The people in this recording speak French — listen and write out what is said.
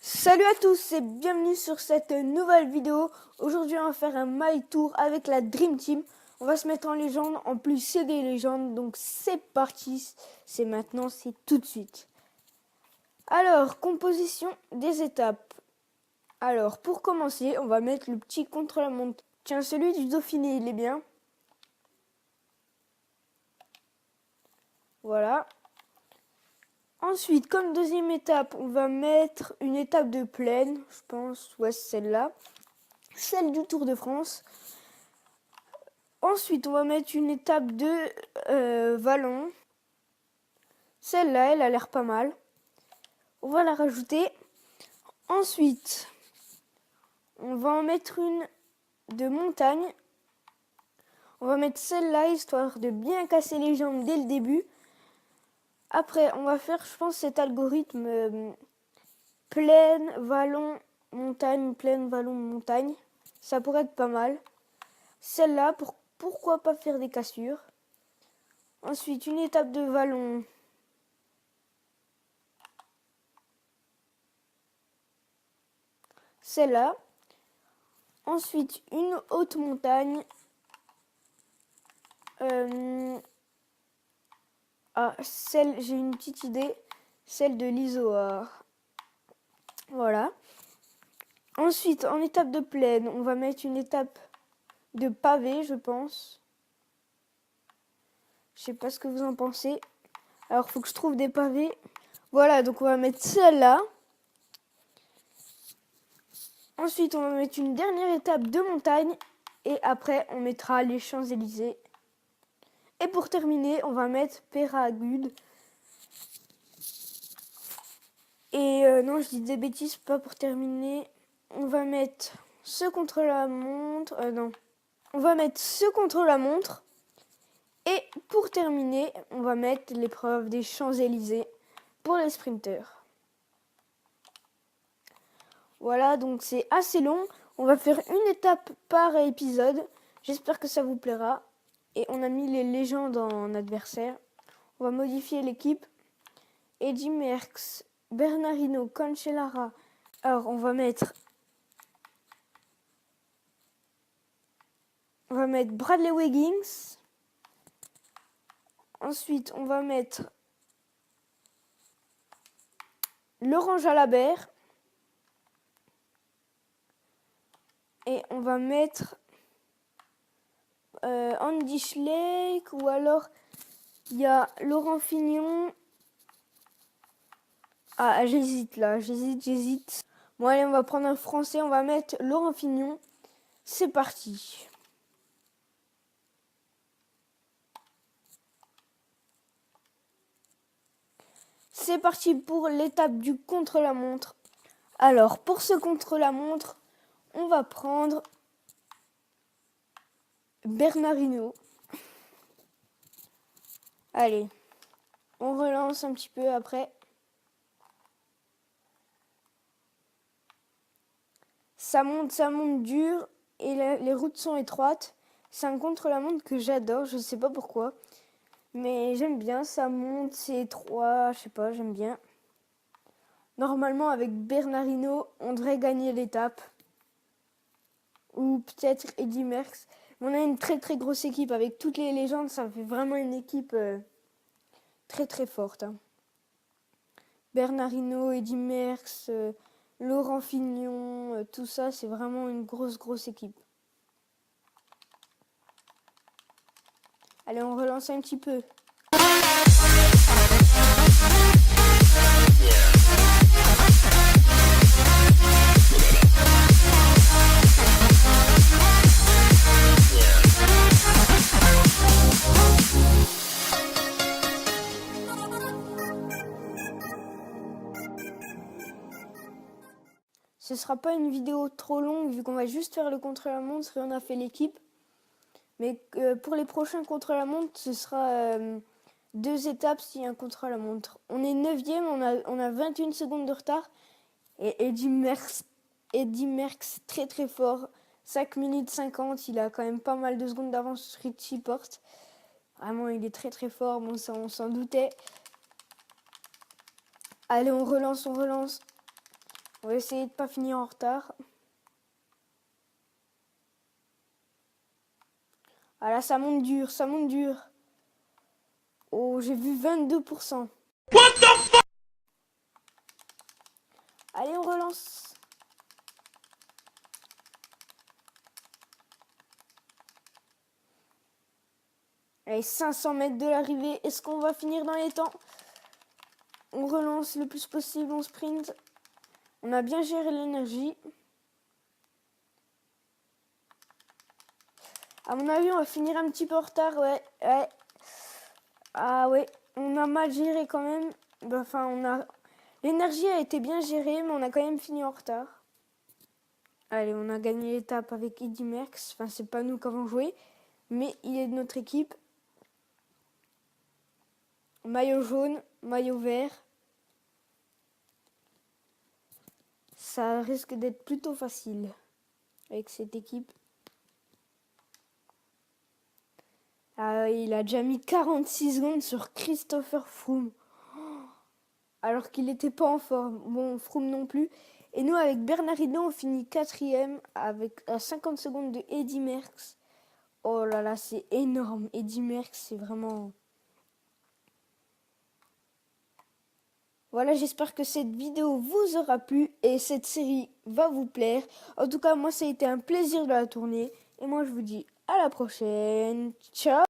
Salut à tous et bienvenue sur cette nouvelle vidéo. Aujourd'hui on va faire un My Tour avec la Dream Team. On va se mettre en légende, en plus c'est des légendes, donc c'est parti. C'est maintenant, c'est tout de suite. Alors, composition des étapes. Alors, pour commencer, on va mettre le petit contre-la-montre. Tiens, celui du Dauphiné, il est bien. Voilà. Ensuite, comme deuxième étape, on va mettre une étape de plaine, je pense, ouais, celle-là. Celle du Tour de France. Ensuite, on va mettre une étape de vallon. Celle-là, elle a l'air pas mal. On va la rajouter. Ensuite, on va en mettre une de montagne. On va mettre celle-là, histoire de bien casser les jambes dès le début. Après, on va faire, je pense, cet algorithme plaine, vallon, montagne, plaine, vallon, montagne. Ça pourrait être pas mal. Celle-là, pourquoi pas faire des cassures. Ensuite, une étape de vallon. Celle-là. Ensuite, une haute montagne. J'ai une petite idée. Celle de l'Izoard. Voilà. Ensuite, en étape de plaine, on va mettre une étape de pavé, je pense. Je sais pas ce que vous en pensez. Alors, il faut que je trouve des pavés. Voilà, donc on va mettre celle-là. Ensuite, on va mettre une dernière étape de montagne. Et après, on mettra les Champs-Élysées. Et pour terminer, on va mettre Peyragudes. Et non, je dis des bêtises, pas pour terminer. On va mettre ce contre la montre. Non. On va mettre ce contre la montre. Et pour terminer, on va mettre l'épreuve des Champs-Élysées pour les sprinteurs. Voilà, donc c'est assez long. On va faire une étape par épisode. J'espère que ça vous plaira. Et on a mis les légendes en adversaire. On va modifier l'équipe. Eddy Merckx, Bernard Hinault, Cancellara. Alors, on va mettre Bradley Wiggins. Ensuite, on va mettre Laurent Jalabert. Et on va mettre Andy Schleck. Ou alors, il y a Laurent Fignon. Ah, j'hésite là. J'hésite. Bon, allez, on va prendre un français. On va mettre Laurent Fignon. C'est parti. C'est parti pour l'étape du contre-la-montre. Alors, pour ce contre-la-montre, on va prendre Bernard Hinault. Allez, on relance un petit peu après. Ça monte dur et les routes sont étroites. C'est un contre-la-montre que j'adore, je ne sais pas pourquoi. Mais j'aime bien, ça monte, c'est étroit, je sais pas, j'aime bien. Normalement, avec Bernard Hinault, on devrait gagner l'étape. Ou peut-être Eddy Merckx. On a une très très grosse équipe avec toutes les légendes, ça fait vraiment une équipe très très forte. Hein. Bernard Hinault, Eddy Merckx, Laurent Fignon, tout ça, c'est vraiment une grosse équipe. Allez, on relance un petit peu. Ce sera pas une vidéo trop longue vu qu'on va juste faire le contre-la-montre et on a fait l'équipe. Mais pour les prochains contre-la-montre, ce sera 2 étapes s'il y a un contre-la-montre. On est 9e, on a 21 secondes de retard. Et Eddy Merckx très très fort. 5 minutes 50, il a quand même pas mal de secondes d'avance sur Richie Porte. Vraiment, il est très très fort, bon ça on s'en doutait. Allez, on relance. On va essayer de pas finir en retard. Ah là, ça monte dur, ça monte dur. Oh, j'ai vu 22%. What the fuck? Allez, on relance. Allez, 500 mètres de l'arrivée. Est-ce qu'on va finir dans les temps? On relance le plus possible, on sprint. On a bien géré l'énergie. À mon avis, on va finir un petit peu en retard, ouais. Ah ouais, on a mal géré quand même. Enfin, l'énergie a été bien gérée, mais on a quand même fini en retard. Allez, on a gagné l'étape avec Eddy Merckx. Enfin, c'est pas nous qui avons joué, mais il est de notre équipe. Maillot jaune, maillot vert. Ça risque d'être plutôt facile avec cette équipe. Il a déjà mis 46 secondes sur Christopher Froome. Alors qu'il n'était pas en forme. Bon, Froome non plus. Et nous, avec Bernard Hinault, on finit 4e à 50 secondes de Eddy Merckx. Oh là là, c'est énorme. Eddy Merckx, c'est vraiment... Voilà, j'espère que cette vidéo vous aura plu et cette série va vous plaire. En tout cas, moi, ça a été un plaisir de la tourner. Et moi, je vous dis à la prochaine. Ciao!